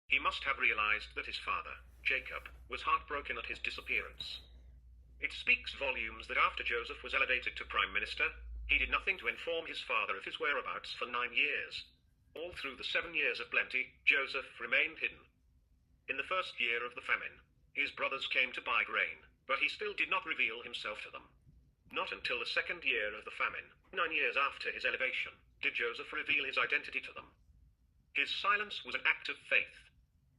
He must have realized that his father, Jacob, was heartbroken at his disappearance. It speaks volumes that after Joseph was elevated to prime minister, he did nothing to inform his father of his whereabouts for 9 years. All through the 7 years of plenty, Joseph remained hidden. In the first year of the famine, his brothers came to buy grain, but he still did not reveal himself to them. Not until the second year of the famine, 9 years after his elevation, did Joseph reveal his identity to them. His silence was an act of faith.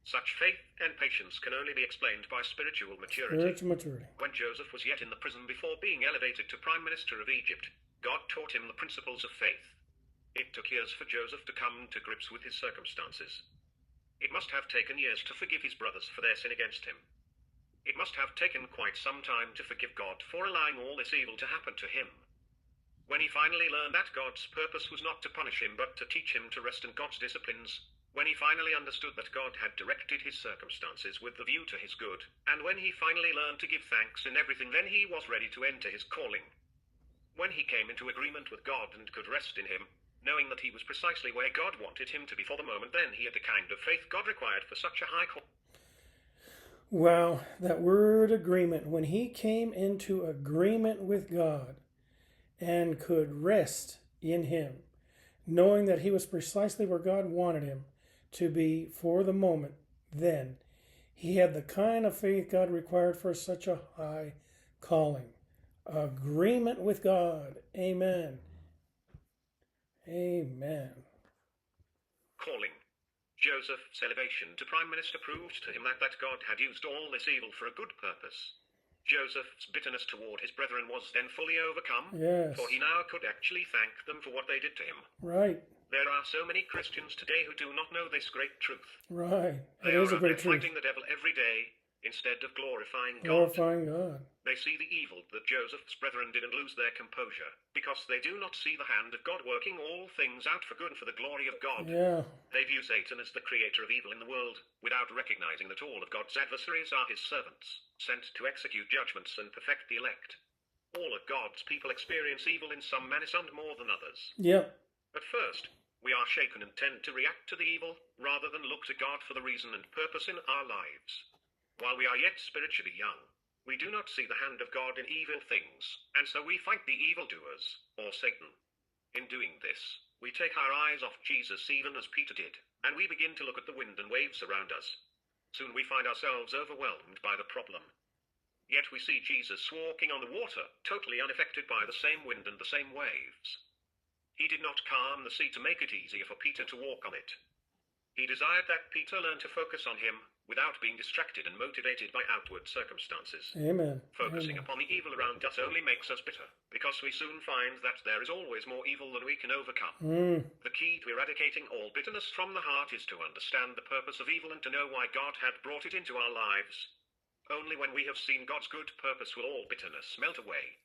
Such faith and patience can only be explained by spiritual maturity. When Joseph was yet in the prison before being elevated to Prime Minister of Egypt, God taught him the principles of faith. It took years for Joseph to come to grips with his circumstances. It must have taken years to forgive his brothers for their sin against him. It must have taken quite some time to forgive God for allowing all this evil to happen to him. When he finally learned that God's purpose was not to punish him but to teach him to rest in God's disciplines, when he finally understood that God had directed his circumstances with the view to his good, and when he finally learned to give thanks in everything, then he was ready to enter his calling. When he came into agreement with God and could rest in him, knowing that he was precisely where God wanted him to be for the moment, then he had the kind of faith God required for such a high call. Wow, that word agreement. When he came into agreement with God and could rest in him, knowing that he was precisely where God wanted him to be for the moment, then he had the kind of faith God required for such a high calling. Agreement with God. Amen. Amen. Calling. Joseph's elevation to prime minister proved to him that God had used all this evil for a good purpose. Joseph's bitterness toward his brethren was then fully overcome, for he now could actually thank them for what they did to him. Right. There are so many Christians today who do not know this great truth. Right. They are out there fighting the devil every day instead of glorifying God. They see the evil that Joseph's brethren did and lose their composure, because they do not see the hand of God working all things out for good and for the glory of God. They view Satan as the creator of evil in the world, without recognizing that all of God's adversaries are his servants, sent to execute judgments and perfect the elect. All of God's people experience evil in some manner, some more than others. At first, we are shaken and tend to react to the evil, rather than look to God for the reason and purpose in our lives. While we are yet spiritually young, we do not see the hand of God in evil things, and so we fight the evildoers, or Satan. In doing this, we take our eyes off Jesus even as Peter did, and we begin to look at the wind and waves around us. Soon we find ourselves overwhelmed by the problem. Yet we see Jesus walking on the water, totally unaffected by the same wind and the same waves. He did not calm the sea to make it easier for Peter to walk on it. He desired that Peter learn to focus on him without being distracted and motivated by outward circumstances. Focusing upon the evil around us only makes us bitter, because we soon find that there is always more evil than we can overcome. The key to eradicating all bitterness from the heart is to understand the purpose of evil and to know why God had brought it into our lives. Only when we have seen God's good purpose will all bitterness melt away.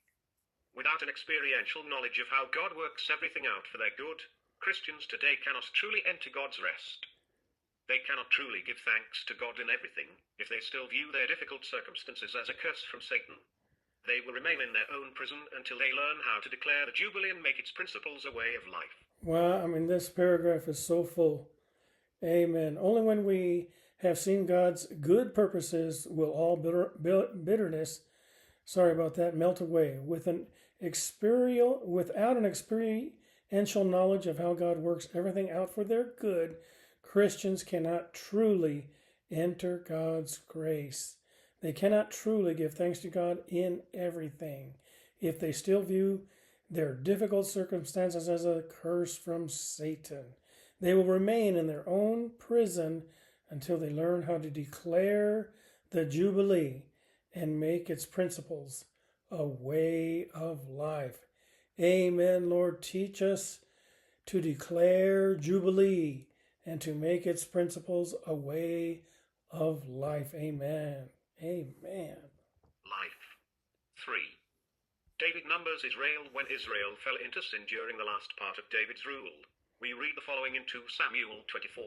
Without an experiential knowledge of how God works everything out for their good, Christians today cannot truly enter God's rest. They cannot truly give thanks to God in everything if they still view their difficult circumstances as a curse from Satan. They will remain in their own prison until they learn how to declare the Jubilee and make its principles a way of life. Well, I mean, this paragraph is so full. Amen. Only when we have seen God's good purposes will all bitterness, melt away. Without an experiential knowledge of how God works everything out for their good, Christians cannot truly enter God's grace. They cannot truly give thanks to God in everything if they still view their difficult circumstances as a curse from Satan. They will remain in their own prison until they learn how to declare the Jubilee and make its principles a way of life. Amen, Lord. Teach us to declare Jubilee and to make its principles a way of life. Amen. Amen. Life. 3. David numbers Israel when Israel fell into sin during the last part of David's rule. We read the following in 2 Samuel 24.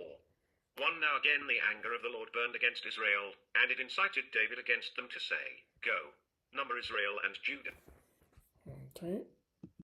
1 Now again the anger of the Lord burned against Israel, and it incited David against them to say, Go, number Israel and Judah. Okay.